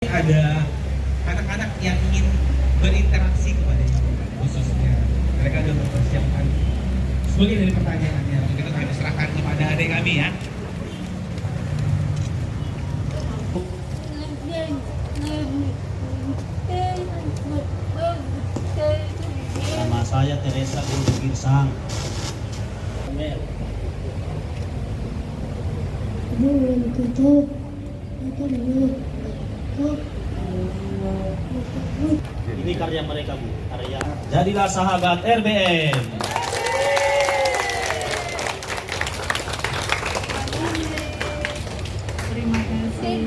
Ada anak-anak yang ingin berinteraksi kepada ibu, khususnya mereka sudah mempersiapkan sebagai dari pertanyaannya. Untuk itu kami serahkan kepada adik kami ya. Nama saya Teresa Guru Girsang. Ini karya mereka, Bu. Karya Jadilah Sahabat RBM. Terima kasih.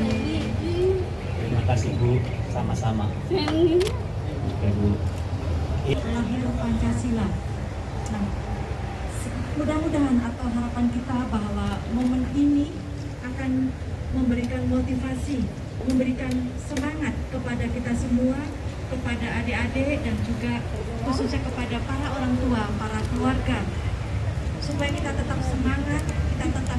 Terima kasih, Bu. Sama-sama. Oke, Bu. Lahir Pancasila. Nah, mudah-mudahan atau harapan kita bahwa momen ini akan memberikan motivasi, memberikan semangat kepada kita semua, kepada adik-adik dan juga khususnya kepada para orang tua, para keluarga, supaya kita tetap semangat, kita tetap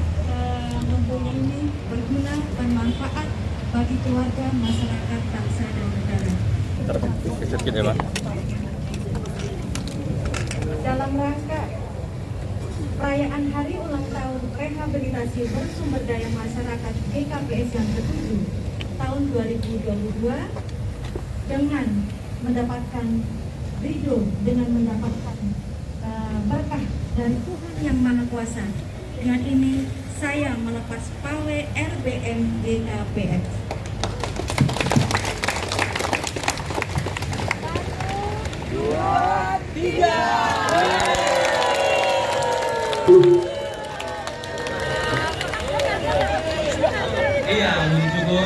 mempunyai ini berguna dan manfaat bagi keluarga, masyarakat, bangsa dan negara. Dalam rangka perayaan Hari Ulang Tahun Rehabilitasi Bersumber Daya Masyarakat GKPS yang ke-7 tahun 2022 dengan mendapatkan ridho, dengan mendapatkan berkah dari Tuhan Yang Maha Kuasa. Dengan ini saya melepas pawai RBM GKPS. Iya, Bung Syukur.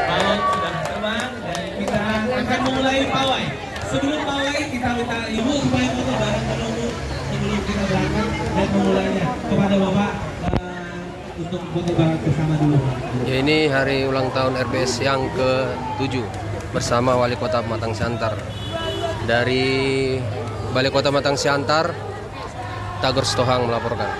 Pawai sudah terbang dan kita akan memulai pawai. Sebelum pawai kita minta Ibu supaya foto bareng menunggu sebelum kita berangkat dan memulainya. Kepada Bapak untuk foto bareng bersama dulu. Ya, ini hari ulang tahun RBS yang ke-7 bersama Wali Kota Pematang Siantar. Dari Wali Kota Pematang Siantar, Tagor Sitohang melaporkan.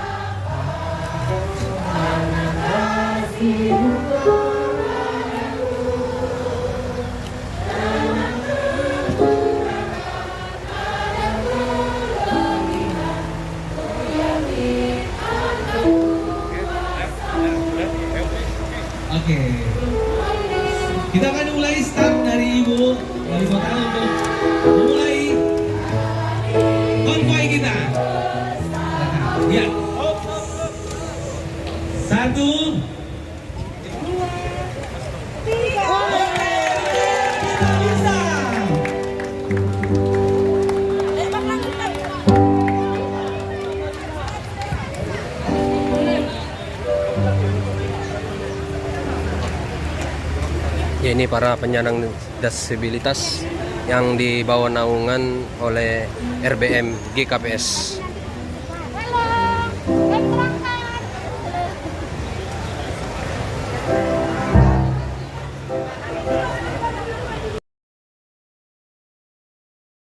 Oke. Kita akan mulai start dari Ibu Wali Kota untuk memulai konvoy kita. Ya. 1, 2, 3. Kita bisa. Ya, ini para penyandang disabilitas yang dibawa naungan oleh RBM GKPS.